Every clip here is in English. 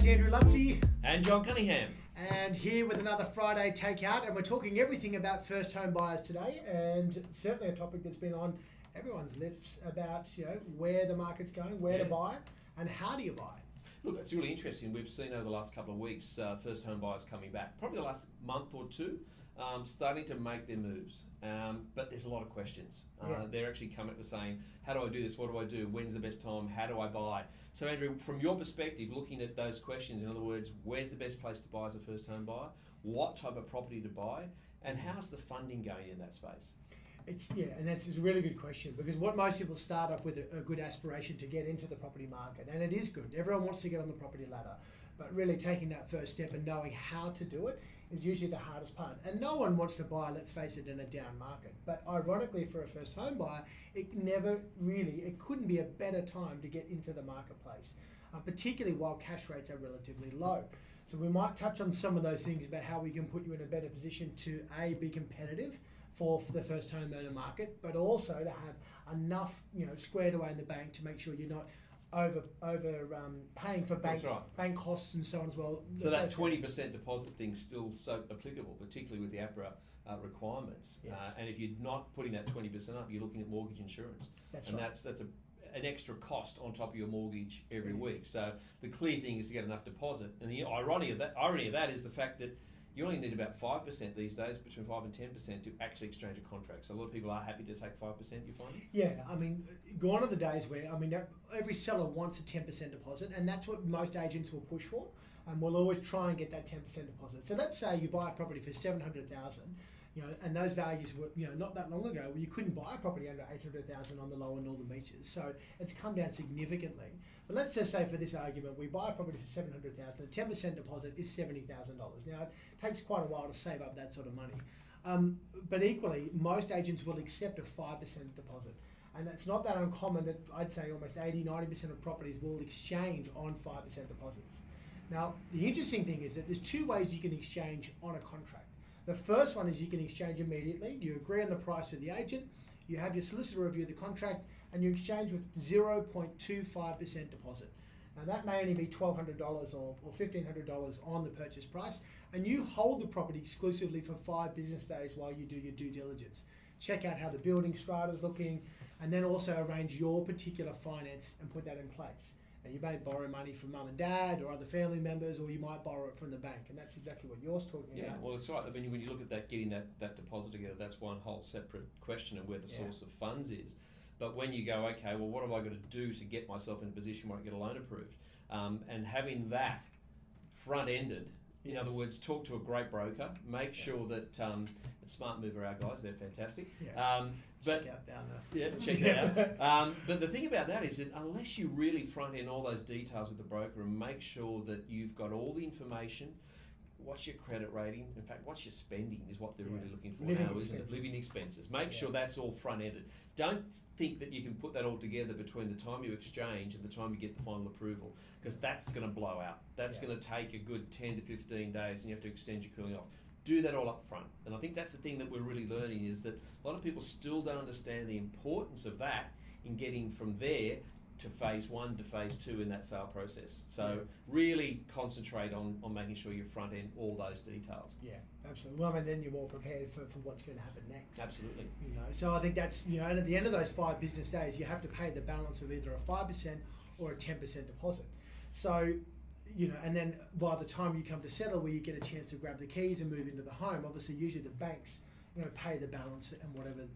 guys, Andrew Lutsey And John Cunningham. and here with another Friday Takeout, and we're talking everything about first home buyers today, and certainly a topic that's been on everyone's lips about where the market's going, where to buy, and how do you buy. Look, it's really interesting. We've seen over the last couple of weeks first home buyers coming back, probably the last month or two, starting to make their moves. But there's a lot of questions. They're actually coming to saying, how do I do this? What do I do? When's the best time? How do I buy? So Andrew, from your perspective, looking at those questions, in other words, where's the best place to buy as a first home buyer? What type of property to buy? And how's the funding going in that space? And that's a really good question, because what most people start off with a good aspiration to get into the property market, and it is good. Everyone wants to get on the property ladder, but really taking that first step and knowing how to do it is usually the hardest part. And no one wants to buy, let's face it, in a down market. But ironically, for a first home buyer, it couldn't be a better time to get into the marketplace, particularly while cash rates are relatively low. So we might touch on some of those things about how we can put you in a better position to be competitive for the first homeowner market, but also to have enough squared away in the bank to make sure you're not over paying for bank costs and so on as well. So that 20% deposit thing's still so applicable, particularly with the APRA requirements. Yes. And if you're not putting that 20% up, you're looking at mortgage insurance. That's an extra cost on top of your mortgage every week. So the clear thing is to get enough deposit. And the irony of that is the fact that you only need about 5% these days, between 5 and 10%, to actually exchange a contract. So a lot of people are happy to take 5%, you find? Yeah, I mean, gone are the days where, every seller wants a 10% deposit, and that's what most agents will push for, and we'll always try and get that 10% deposit. So let's say you buy a property for $700,000, and those values were, not that long ago, where you couldn't buy a property under $800,000 on the lower northern beaches. So it's come down significantly. But let's just say, for this argument, we buy a property for $700,000, a 10% deposit is $70,000. Now, it takes quite a while to save up that sort of money. But equally, most agents will accept a 5% deposit. And it's not that uncommon that I'd say almost 80-90% of properties will exchange on 5% deposits. Now, the interesting thing is that there's two ways you can exchange on a contract. The first one is you can exchange immediately. You agree on the price with the agent, you have your solicitor review the contract, and you exchange with 0.25% deposit. Now that may only be $1,200 or $1,500 on the purchase price, and you hold the property exclusively for 5 business days while you do your due diligence. Check out how the building strata is looking, and then also arrange your particular finance and put that in place. Now, you may borrow money from mum and dad or other family members, or you might borrow it from the bank, and that's exactly what you're talking about. Yeah, well, that's right. I mean, when you look at that, getting that deposit together, that's one whole separate question of where the source of funds is. But when you go, okay, well, what have I got to do to get myself in a position where I get a loan approved? And having that front-ended, in other words, talk to a great broker, make sure that Smartmove are our guys, they're fantastic. Check out down there. Yeah, check that out. But the thing about that is that unless you really front-end all those details with the broker and make sure that you've got all the information, what's your credit rating? In fact, what's your spending is what they're really looking for now, isn't it? Living expenses. Make sure that's all front-ended. Don't think that you can put that all together between the time you exchange and the time you get the final approval, because that's going to blow out. That's going to take a good 10 to 15 days, and you have to extend your cooling off. Do that all up front. And I think that's the thing that we're really learning, is that a lot of people still don't understand the importance of that in getting from there to phase 1 to phase 2 in that sale process. So really concentrate on making sure you front end all those details. Yeah, absolutely. Well, and then you're more prepared for what's going to happen next. Absolutely. So I think that's, and at the end of those 5 business days, you have to pay the balance of either a 5% or a 10% deposit. So, and then by the time you come to settle, where you get a chance to grab the keys and move into the home, obviously usually the banks, pay the balance and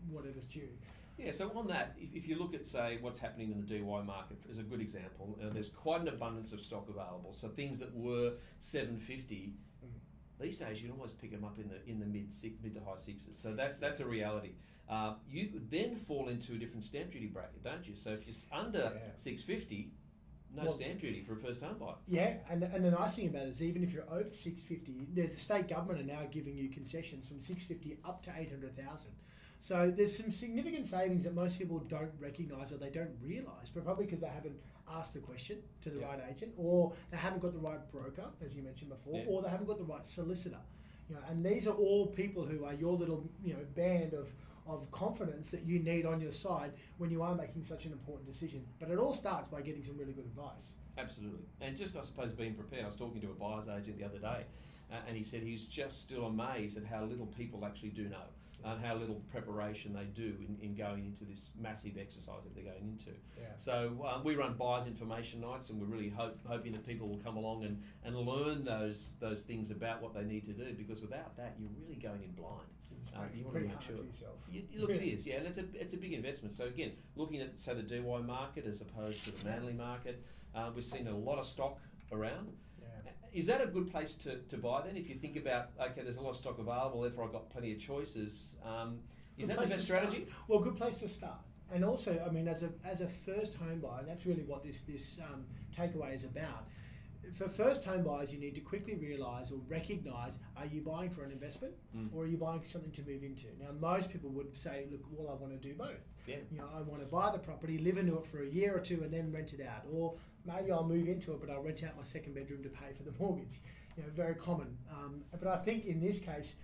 whatever's due. Yeah, so on that, if you look at, say, what's happening in the DY market as a good example, there's quite an abundance of stock available. So things that were $750, these days you can almost pick them up in the mid to high sixes. So that's a reality. You then fall into a different stamp duty bracket, don't you? So if you're under $650, stamp duty for a first home buyer. Yeah, and the nice thing about it is, even if you're over $650, there's the state government are now giving you concessions from $650 up to $800,000. So there's some significant savings that most people don't recognise or they don't realise, but probably because they haven't asked the question to the right agent, or they haven't got the right broker, as you mentioned before, or they haven't got the right solicitor. And these are all people who are your little band of of confidence that you need on your side when you are making such an important decision. But it all starts by getting some really good advice. Absolutely. And just, I suppose, being prepared. I was talking to a buyer's agent the other day, and he said he's just still amazed at how little people actually do know, and how little preparation they do in going into this massive exercise that they're going into. Yeah. So we run buyers information nights, and we're really hoping that people will come along and learn those things about what they need to do, because without that, you're really going in blind. You want to make sure. Look, it is, yeah, and it's a big investment. So again, looking at, say, the DY market as opposed to the Manly market, we've seen a lot of stock around. Yeah. Is that a good place to buy then? If you think about, okay, there's a lot of stock available, therefore I've got plenty of choices. Is that the best strategy? Well, good place to start. And also, I mean, as a first home buyer, and that's really what this takeaway is about. For first home buyers, you need to quickly realise or recognise, are you buying for an investment or are you buying something to move into? Now, most people would say, look, well, I want to do both. Yeah. You know, I want to buy the property, live into it for a year or two and then rent it out. Or maybe I'll move into it, but I'll rent out my second bedroom to pay for the mortgage. You know, very common. But I think in this case,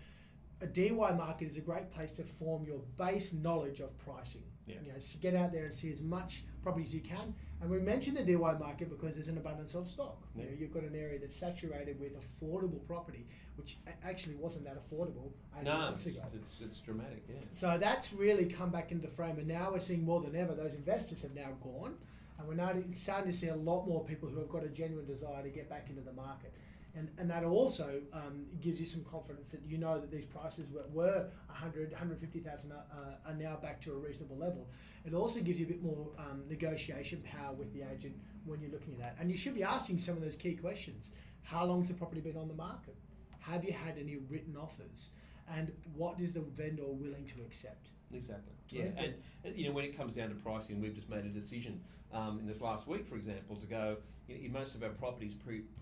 a DY market is a great place to form your base knowledge of pricing. Yeah. You know, so get out there and see as much property as you can. And we mention the DY market because there's an abundance of stock. Yeah. You know, you've got an area that's saturated with affordable property, which actually wasn't that affordable 8 months ago. It's dramatic, yeah. So that's really come back into the frame, and now we're seeing more than ever those investors have now gone, and we're now starting to see a lot more people who have got a genuine desire to get back into the market. And that also gives you some confidence that you know that these prices were 100, 150,000 are now back to a reasonable level. It also gives you a bit more negotiation power with the agent when you're looking at that. And you should be asking some of those key questions. How long has the property been on the market? Have you had any written offers? And what is the vendor willing to accept? Exactly. Yeah, and you know, when it comes down to pricing, we've just made a decision in this last week, for example, to go in most of our properties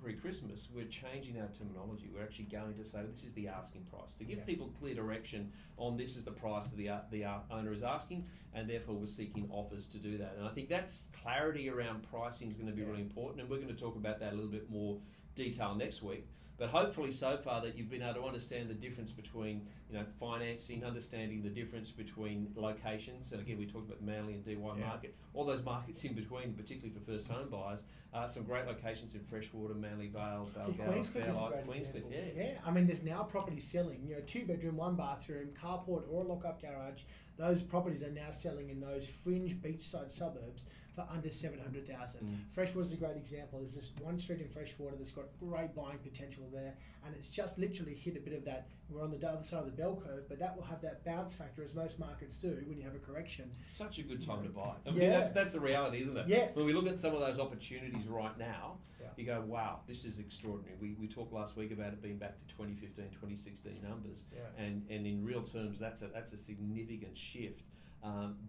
pre-Christmas. We're changing our terminology. We're actually going to say this is the asking price to give people clear direction on this is the price that the owner is asking, and therefore we're seeking offers to do that. And I think that's clarity around pricing is going to be really important, and we're going to talk about that a little bit more detail next week. But hopefully so far that you've been able to understand the difference between, you know, financing, understanding the difference between locations. And again, we talked about the Manly and DY market, all those markets in between, particularly for first home buyers. Some great locations in Freshwater, Manly Vale, Balgowlah, Fairlight, Queenscliff. Yeah, I mean, there's now properties selling, you know, 2 bedroom, 1 bathroom, carport or a lock-up garage. Those properties are now selling in those fringe beachside suburbs for under 700,000. Freshwater is a great example. There's this one street in Freshwater that's got great buying potential there, and it's just literally hit a bit of that. We're on the other side of the bell curve, but that will have that bounce factor, as most markets do when you have a correction. Such a good time to buy. I mean, that's the reality, isn't it? Yeah. When we look at some of those opportunities right now, you go, wow, this is extraordinary. We talked last week about it being back to 2015, 2016 numbers, and in real terms, that's a significant shift.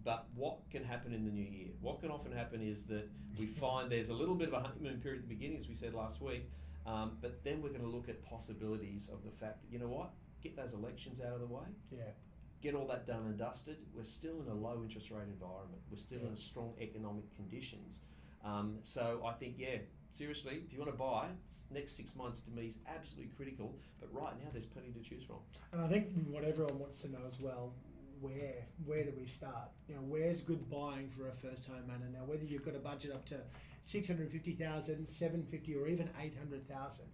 But what can happen in the new year? What can often happen is that we find there's a little bit of a honeymoon period at the beginning, as we said last week, but then we're going to look at possibilities of the fact that, you know what, get those elections out of the way, get all that done and dusted. We're still in a low interest rate environment. We're still in strong economic conditions. So I think, seriously, if you want to buy, next 6 months to me is absolutely critical, but right now there's plenty to choose from. And I think what everyone wants to know as well, where do we start? You know, where's good buying for a first home owner? Now, whether you've got a budget up to 650,000, 750, or even 800,000,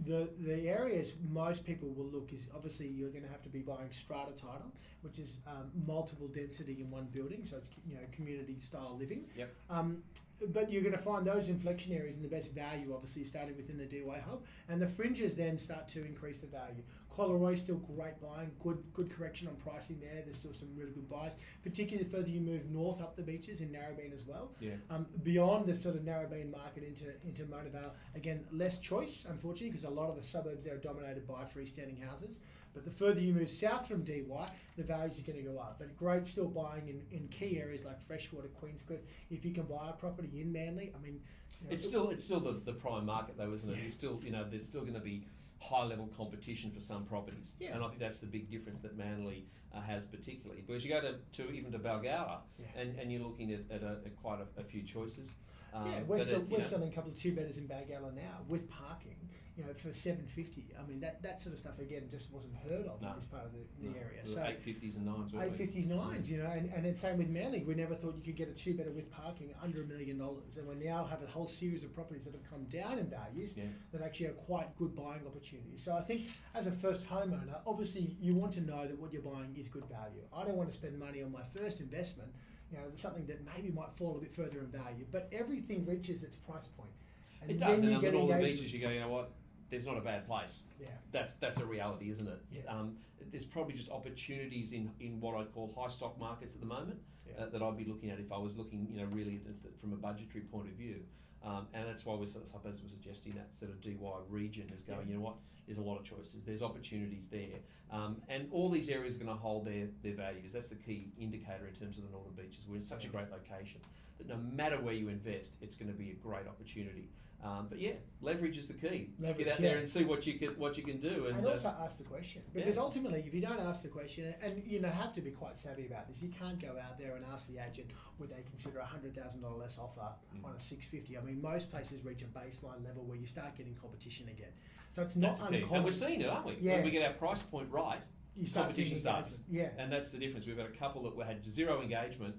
the areas most people will look is obviously you're going to have to be buying strata title, which is multiple density in one building, so it's, you know, community style living. Yep. But you're going to find those inflection areas and the best value, obviously, starting within the DY hub, and the fringes then start to increase the value. Collaroy still great buying, good correction on pricing there. There's still some really good buys, particularly the further you move north up the beaches in Narrabeen as well. Yeah. Beyond the sort of Narrabeen market into Mona Vale, again, less choice, unfortunately, because a lot of the suburbs there are dominated by freestanding houses. But the further you move south from DY, the values are going to go up. But great still buying in key areas like Freshwater, Queenscliff. If you can buy a property in Manly, I mean, you know, it's still the prime market though, isn't it? It's still, you know, there's still going to be high level competition for some properties, and I think that's the big difference that Manly has particularly. Because you go to even to Balgowlah, and you're looking at quite a few choices. We're but selling a couple of 2-bedders in Ballagalla now with parking, for $750. I mean, that sort of stuff again just wasn't heard of in this part of the area. So 850s and 9s. 850s, 9s, and it's same with Manly. We never thought you could get a 2-bedder with parking under $1 million, and we now have a whole series of properties that have come down in values that actually are quite good buying opportunities. So I think as a first homeowner, obviously you want to know that what you're buying is good value. I don't want to spend money on my first investment, something that maybe might fall a bit further in value, but everything reaches its price point. And it does, and on all the engagement. beaches you go, you know what? There's not a bad place. Yeah. That's a reality, isn't it? Yeah. There's probably just opportunities in what I call high stock markets at the moment that I'd be looking at if I was looking, really from a budgetary point of view. And that's why we're suggesting that sort of DY region is going, you know what, there's a lot of choices, there's opportunities there. And all these areas are going to hold their values. That's the key indicator in terms of the Northern Beaches. We're in such a great location that no matter where you invest, it's going to be a great opportunity. But leverage is the key. Get out there and see what you can do, and also ask the question, because ultimately, if you don't ask the question, and have to be quite savvy about this, you can't go out there and ask the agent would they consider $100,000 less offer on a 650. I mean, most places reach a baseline level where you start getting competition again. So it's not uncommon. And we're seeing it, aren't we? Yeah. When we get our price point right, competition starts. Yeah. And that's the difference. We've got a couple that had zero engagement,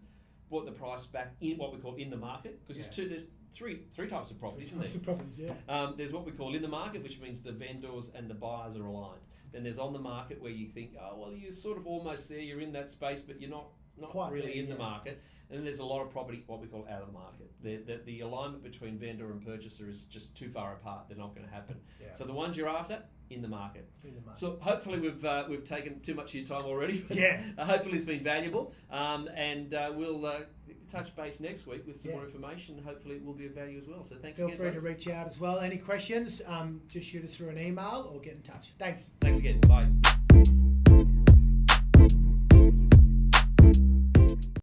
brought the price back in what we call in the market, because there's three types of properties, isn't there? Types of properties, yeah. There's what we call in the market, which means the vendors and the buyers are aligned. Then there's on the market, where you think, oh well, you're sort of almost there, you're in that space, but you're not quite really in the market. And then there's a lot of property, what we call out of the market. The alignment between vendor and purchaser is just too far apart. They're not going to happen. Yeah. So the ones you're after, in the market. So hopefully we've taken too much of your time already. Hopefully it's been valuable. And we'll touch base next week with some more information. Hopefully it will be of value as well. So thanks again. Feel free to reach out as well. Any questions, just shoot us through an email or get in touch. Thanks. Thanks again. Bye.